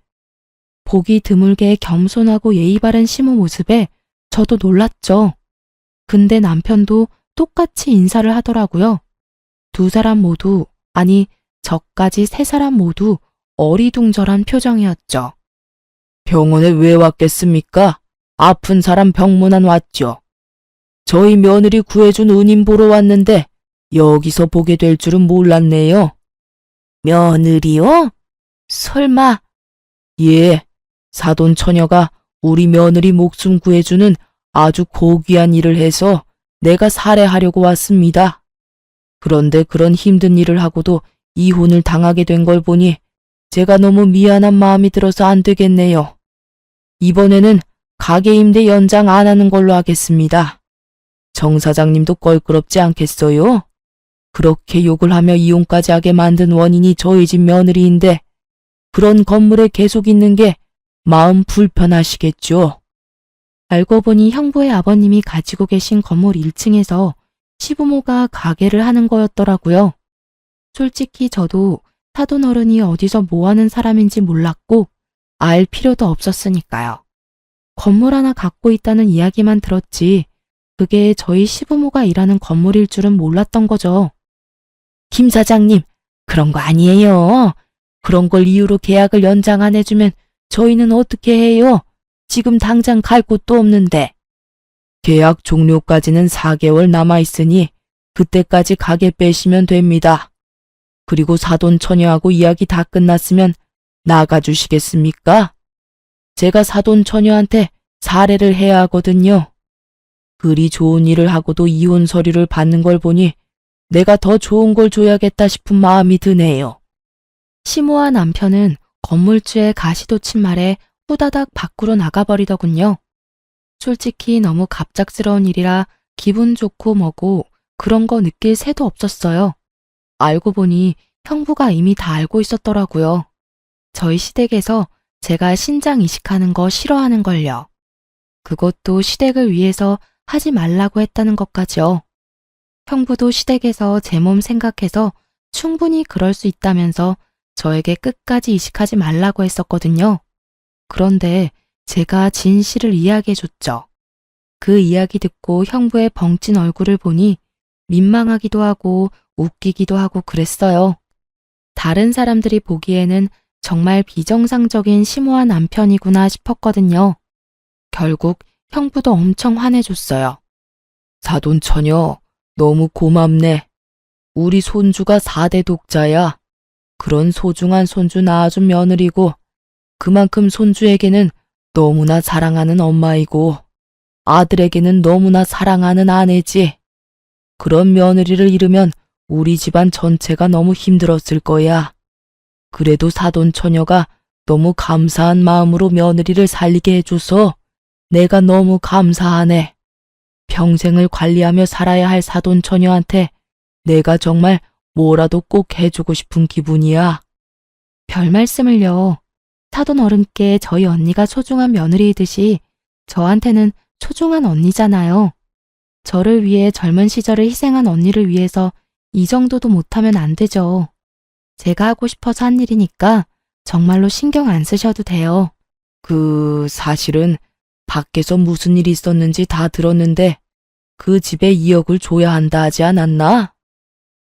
보기 드물게 겸손하고 예의 바른 시모 모습에 저도 놀랐죠. 근데 남편도 똑같이 인사를 하더라고요. 두 사람 모두, 아니 저까지 세 사람 모두 어리둥절한 표정이었죠. 병원에 왜 왔겠습니까? 아픈 사람 병문안 왔죠. 저희 며느리 구해준 은인 보러 왔는데 여기서 보게 될 줄은 몰랐네요. 며느리요? 설마? 예, 사돈 처녀가 우리 며느리 목숨 구해주는 아주 고귀한 일을 해서 내가 살해하려고 왔습니다. 그런데 그런 힘든 일을 하고도 이혼을 당하게 된 걸 보니 제가 너무 미안한 마음이 들어서 안 되겠네요. 이번에는 가게 임대 연장 안 하는 걸로 하겠습니다. 정 사장님도 껄끄럽지 않겠어요? 그렇게 욕을 하며 이혼까지 하게 만든 원인이 저희 집 며느리인데 그런 건물에 계속 있는 게 마음 불편하시겠죠? 알고 보니 형부의 아버님이 가지고 계신 건물 1층에서 시부모가 가게를 하는 거였더라고요. 솔직히 저도 사돈 어른이 어디서 뭐 하는 사람인지 몰랐고 알 필요도 없었으니까요. 건물 하나 갖고 있다는 이야기만 들었지 그게 저희 시부모가 일하는 건물일 줄은 몰랐던 거죠. 김 사장님, 그런 거 아니에요. 그런 걸 이유로 계약을 연장 안 해주면 저희는 어떻게 해요? 지금 당장 갈 곳도 없는데. 계약 종료까지는 4개월 남아있으니 그때까지 가게 빼시면 됩니다. 그리고 사돈 처녀하고 이야기 다 끝났으면 나가주시겠습니까? 제가 사돈 처녀한테 사례를 해야 하거든요. 그리 좋은 일을 하고도 이혼 서류를 받는 걸 보니 내가 더 좋은 걸 줘야겠다 싶은 마음이 드네요. 시모와 남편은 건물주의 가시돋친 말에 후다닥 밖으로 나가버리더군요. 솔직히 너무 갑작스러운 일이라 기분 좋고 뭐고 그런 거 느낄 새도 없었어요. 알고 보니 형부가 이미 다 알고 있었더라고요. 저희 시댁에서 제가 신장 이식하는 거 싫어하는 걸요. 그것도 시댁을 위해서 하지 말라고 했다는 것까지요. 형부도 시댁에서 제 몸 생각해서 충분히 그럴 수 있다면서 저에게 끝까지 이식하지 말라고 했었거든요. 그런데 제가 진실을 이야기해줬죠. 그 이야기 듣고 형부의 벙찐 얼굴을 보니 민망하기도 하고 웃기기도 하고 그랬어요. 다른 사람들이 보기에는 정말 비정상적인 심오한 남편이구나 싶었거든요. 결국 형부도 엄청 화내줬어요. 사돈 처녀, 너무 고맙네. 우리 손주가 4대 독자야. 그런 소중한 손주 낳아준 며느리고 그만큼 손주에게는 너무나 사랑하는 엄마이고 아들에게는 너무나 사랑하는 아내지. 그런 며느리를 잃으면 우리 집안 전체가 너무 힘들었을 거야. 그래도 사돈 처녀가 너무 감사한 마음으로 며느리를 살리게 해줘서 내가 너무 감사하네. 평생을 관리하며 살아야 할 사돈 처녀한테 내가 정말 뭐라도 꼭 해주고 싶은 기분이야. 별 말씀을요. 사돈 어른께 저희 언니가 소중한 며느리이듯이 저한테는 소중한 언니잖아요. 저를 위해 젊은 시절을 희생한 언니를 위해서 이 정도도 못하면 안 되죠. 제가 하고 싶어서 한 일이니까 정말로 신경 안 쓰셔도 돼요. 사실은 밖에서 무슨 일이 있었는지 다 들었는데 그 집에 2억을 줘야 한다 하지 않았나?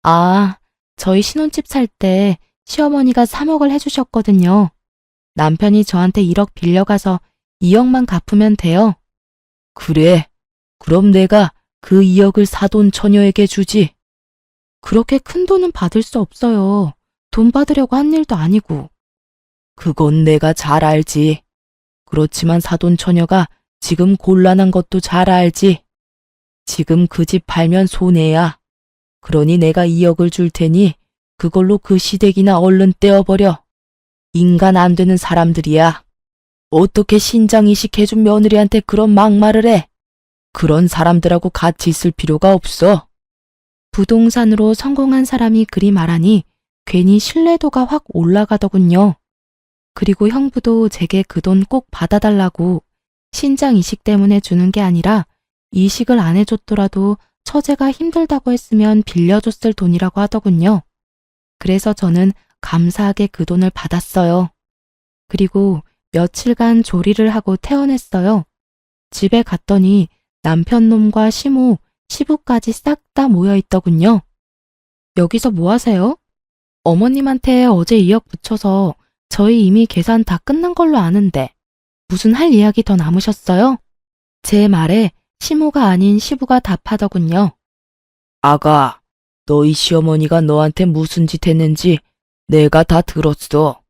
아, 저희 신혼집 살 때 시어머니가 3억을 해주셨거든요. 남편이 저한테 1억 빌려가서 2억만 갚으면 돼요. 그래, 그럼 내가 그 2억을 사돈 처녀에게 주지. 그렇게 큰 돈은 받을 수 없어요. 돈 받으려고 한 일도 아니고. 그건 내가 잘 알지. 그렇지만 사돈 처녀가 지금 곤란한 것도 잘 알지. 지금 그 집 팔면 손해야. 그러니 내가 2억을 줄 테니 그걸로 그 시댁이나 얼른 떼어버려. 인간 안 되는 사람들이야. 어떻게 신장이식 해준 며느리한테 그런 막말을 해. 그런 사람들하고 같이 있을 필요가 없어. 부동산으로 성공한 사람이 그리 말하니 괜히 신뢰도가 확 올라가더군요. 그리고 형부도 제게 그 돈 꼭 받아달라고 신장 이식 때문에 주는 게 아니라 이식을 안 해줬더라도 처제가 힘들다고 했으면 빌려줬을 돈이라고 하더군요. 그래서 저는 감사하게 그 돈을 받았어요. 그리고 며칠간 조리를 하고 퇴원했어요. 집에 갔더니 남편 놈과 시모, 시부까지 싹 다 모여 있더군요. 여기서 뭐 하세요? 어머님한테 어제 2억 붙여서 저희 이미 계산 다 끝난 걸로 아는데 무슨 할 이야기 더 남으셨어요? 제 말에 시모가 아닌 시부가 답하더군요. 아가, 너희 시어머니가 너한테 무슨 짓 했는지 내가 다 들었어.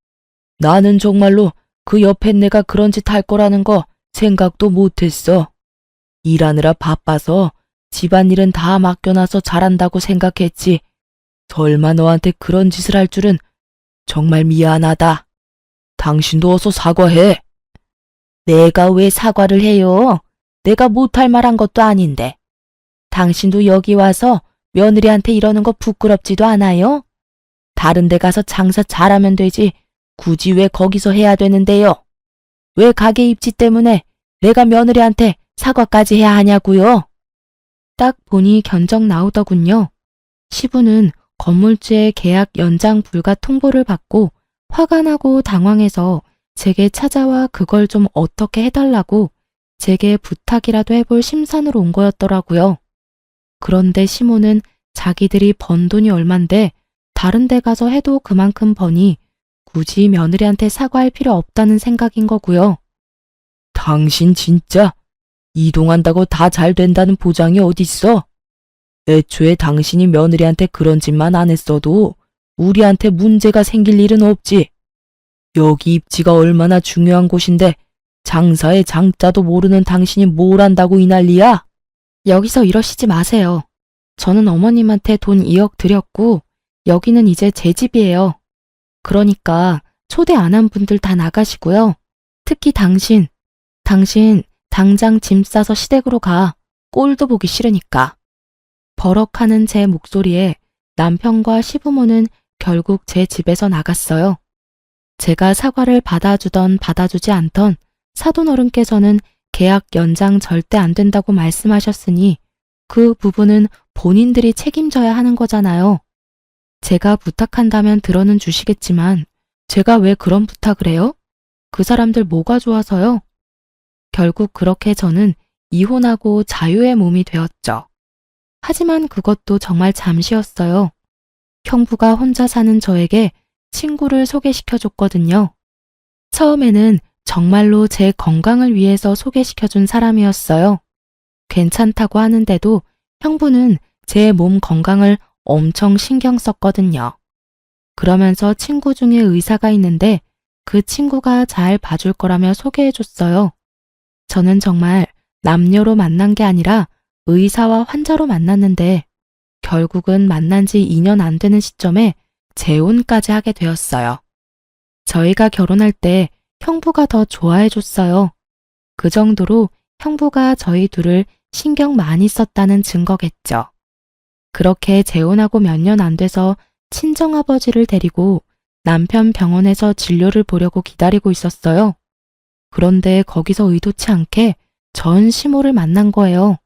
나는 정말로 그 옆에 내가 그런 짓 할 거라는 거 생각도 못했어. 일하느라 바빠서 집안일은 다 맡겨놔서 잘한다고 생각했지. 설마 너한테 그런 짓을 할 줄은 정말 미안하다. 당신도 어서 사과해. 내가 왜 사과를 해요? 내가 못할 말한 것도 아닌데. 당신도 여기 와서 며느리한테 이러는 거 부끄럽지도 않아요? 다른 데 가서 장사 잘하면 되지 굳이 왜 거기서 해야 되는데요? 왜 가게 입지 때문에 내가 며느리한테 사과까지 해야 하냐고요? 딱 보니 견적 나오더군요. 시부는 건물주의 계약 연장 불가 통보를 받고 화가 나고 당황해서 제게 찾아와 그걸 좀 어떻게 해달라고 제게 부탁이라도 해볼 심산으로 온 거였더라고요. 그런데 시모는 자기들이 번 돈이 얼만데 다른 데 가서 해도 그만큼 버니 굳이 며느리한테 사과할 필요 없다는 생각인 거고요. 당신 진짜 이동한다고 다 잘 된다는 보장이 어딨어? 애초에 당신이 며느리한테 그런 짓만 안 했어도 우리한테 문제가 생길 일은 없지. 여기 입지가 얼마나 중요한 곳인데 장사의 장자도 모르는 당신이 뭘 안다고 이 난리야? 여기서 이러시지 마세요. 저는 어머님한테 돈 2억 드렸고 여기는 이제 제 집이에요. 그러니까 초대 안 한 분들 다 나가시고요. 특히 당신 당장 짐 싸서 시댁으로 가. 꼴도 보기 싫으니까. 버럭하는 제 목소리에 남편과 시부모는 결국 제 집에서 나갔어요. 제가 사과를 받아주던 받아주지 않던 사돈 어른께서는 계약 연장 절대 안 된다고 말씀하셨으니 그 부분은 본인들이 책임져야 하는 거잖아요. 제가 부탁한다면 들어는 주시겠지만 제가 왜 그런 부탁을 해요? 그 사람들 뭐가 좋아서요? 결국 그렇게 저는 이혼하고 자유의 몸이 되었죠. 하지만 그것도 정말 잠시였어요. 형부가 혼자 사는 저에게 친구를 소개시켜줬거든요. 처음에는 정말로 제 건강을 위해서 소개시켜준 사람이었어요. 괜찮다고 하는데도 형부는 제 몸 건강을 엄청 신경 썼거든요. 그러면서 친구 중에 의사가 있는데 그 친구가 잘 봐줄 거라며 소개해줬어요. 저는 정말 남녀로 만난 게 아니라 의사와 환자로 만났는데 결국은 만난 지 2년 안 되는 시점에 재혼까지 하게 되었어요. 저희가 결혼할 때 형부가 더 좋아해줬어요. 그 정도로 형부가 저희 둘을 신경 많이 썼다는 증거겠죠. 그렇게 재혼하고 몇 년 안 돼서 친정아버지를 데리고 남편 병원에서 진료를 보려고 기다리고 있었어요. 그런데 거기서 의도치 않게 전 시모를 만난 거예요.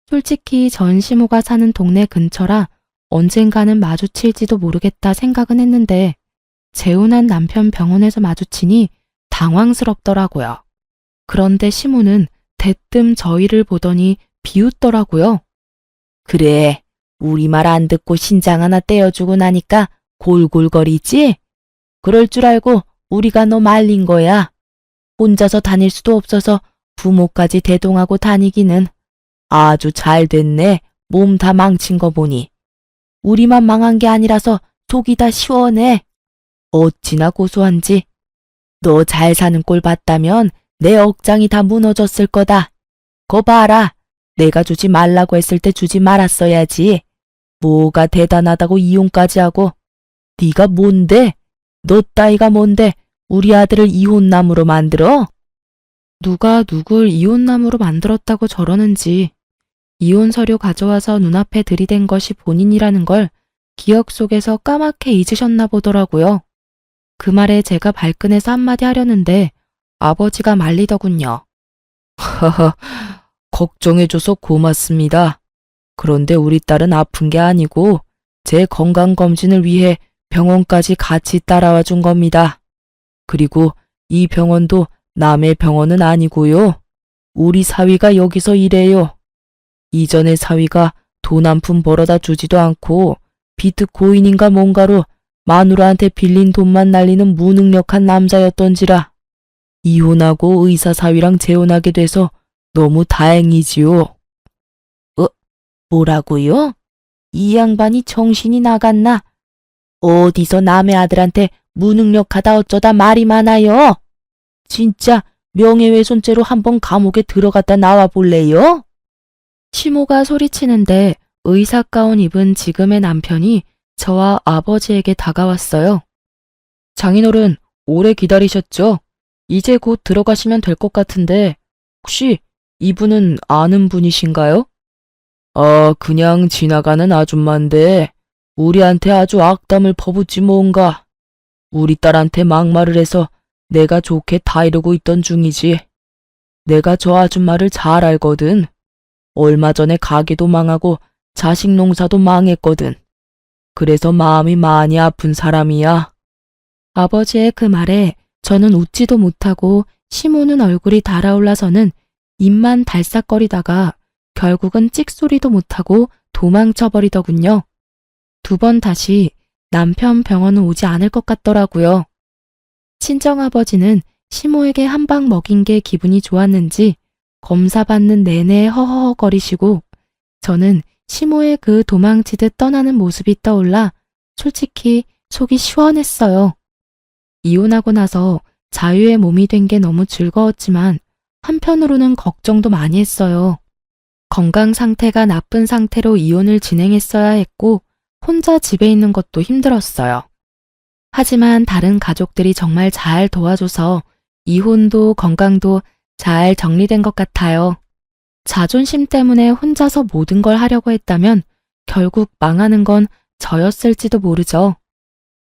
솔직히 전 시모가 사는 동네 근처라 언젠가는 마주칠지도 모르겠다 생각은 했는데 재혼한 남편 병원에서 마주치니 당황스럽더라고요. 그런데 시모는 대뜸 저희를 보더니 비웃더라고요. 그래, 우리 말 안 듣고 신장 하나 떼어주고 나니까 골골거리지? 그럴 줄 알고 우리가 너 말린 거야. 혼자서 다닐 수도 없어서 부모까지 대동하고 다니기는. 아주 잘 됐네. 몸 다 망친 거 보니. 우리만 망한 게 아니라서 속이 다 시원해. 어찌나 고소한지. 너 잘 사는 꼴 봤다면 내 억장이 다 무너졌을 거다. 거 봐라. 내가 주지 말라고 했을 때 주지 말았어야지. 뭐가 대단하다고 이혼까지 하고. 네가 뭔데? 너 따위가 뭔데 우리 아들을 이혼남으로 만들어? 누가 누굴 이혼남으로 만들었다고 저러는지. 이혼 서류 가져와서 눈앞에 들이댄 것이 본인이라는 걸 기억 속에서 까맣게 잊으셨나 보더라고요. 그 말에 제가 발끈해서 한마디 하려는데 아버지가 말리더군요. 허허, 걱정해줘서 고맙습니다. 그런데 우리 딸은 아픈 게 아니고 제 건강검진을 위해 병원까지 같이 따라와 준 겁니다. 그리고 이 병원도 남의 병원은 아니고요. 우리 사위가 여기서 일해요. 이전에 사위가 돈 한 푼 벌어다 주지도 않고 비트코인인가 뭔가로 마누라한테 빌린 돈만 날리는 무능력한 남자였던지라 이혼하고 의사 사위랑 재혼하게 돼서 너무 다행이지요. 뭐라고요? 이 양반이 정신이 나갔나? 어디서 남의 아들한테 무능력하다 어쩌다 말이 많아요? 진짜 명예훼손죄로 한번 감옥에 들어갔다 나와 볼래요? 시모가 소리치는데 의사 가운 입은 지금의 남편이 저와 아버지에게 다가왔어요. 장인어른, 오래 기다리셨죠? 이제 곧 들어가시면 될 것 같은데 혹시 이분은 아는 분이신가요? 그냥 지나가는 아줌마인데 우리한테 아주 악담을 퍼붓지 뭔가. 우리 딸한테 막말을 해서 내가 좋게 다이르고 있던 중이지. 내가 저 아줌마를 잘 알거든. 얼마 전에 가게도 망하고 자식 농사도 망했거든. 그래서 마음이 많이 아픈 사람이야. 아버지의 그 말에 저는 웃지도 못하고 시모는 얼굴이 달아올라서는 입만 달싹거리다가 결국은 찍소리도 못하고 도망쳐버리더군요. 2번 다시 남편 병원은 오지 않을 것 같더라고요. 친정아버지는 시모에게 한 방 먹인 게 기분이 좋았는지 검사받는 내내 허허거리시고 저는 시모의 그 도망치듯 떠나는 모습이 떠올라 솔직히 속이 시원했어요. 이혼하고 나서 자유의 몸이 된 게 너무 즐거웠지만 한편으로는 걱정도 많이 했어요. 건강 상태가 나쁜 상태로 이혼을 진행했어야 했고 혼자 집에 있는 것도 힘들었어요. 하지만 다른 가족들이 정말 잘 도와줘서 이혼도 건강도 잘 정리된 것 같아요. 자존심 때문에 혼자서 모든 걸 하려고 했다면 결국 망하는 건 저였을지도 모르죠.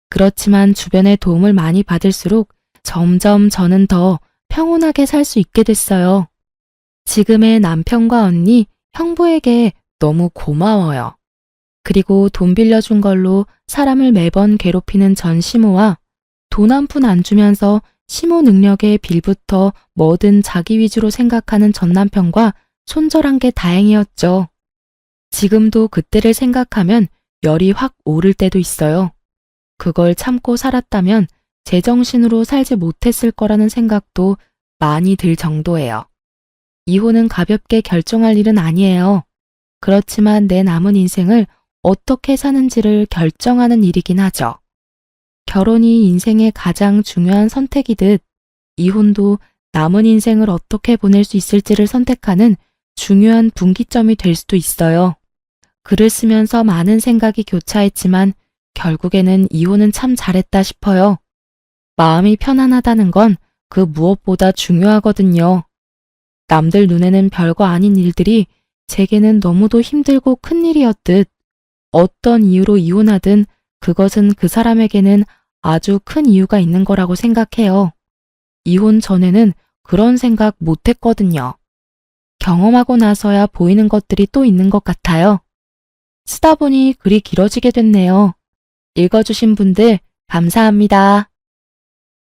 그렇지만 주변의 도움을 많이 받을수록 점점 저는 더 평온하게 살 수 있게 됐어요. 지금의 남편과 언니, 형부에게 너무 고마워요. 그리고 돈 빌려준 걸로 사람을 매번 괴롭히는 전 시모와 돈 한 푼 안 주면서 시모 능력에 빌부터 뭐든 자기 위주로 생각하는 전 남편과 손절한 게 다행이었죠. 지금도 그때를 생각하면 열이 확 오를 때도 있어요. 그걸 참고 살았다면 제정신으로 살지 못했을 거라는 생각도 많이 들 정도예요. 이혼은 가볍게 결정할 일은 아니에요. 그렇지만 내 남은 인생을 어떻게 사는지를 결정하는 일이긴 하죠. 결혼이 인생의 가장 중요한 선택이듯 이혼도 남은 인생을 어떻게 보낼 수 있을지를 선택하는 중요한 분기점이 될 수도 있어요. 글을 쓰면서 많은 생각이 교차했지만 결국에는 이혼은 참 잘했다 싶어요. 마음이 편안하다는 건 그 무엇보다 중요하거든요. 남들 눈에는 별거 아닌 일들이 제게는 너무도 힘들고 큰 일이었듯 어떤 이유로 이혼하든 그것은 그 사람에게는 아주 큰 이유가 있는 거라고 생각해요. 이혼 전에는 그런 생각 못 했거든요. 경험하고 나서야 보이는 것들이 또 있는 것 같아요. 쓰다 보니 글이 길어지게 됐네요. 읽어주신 분들 감사합니다.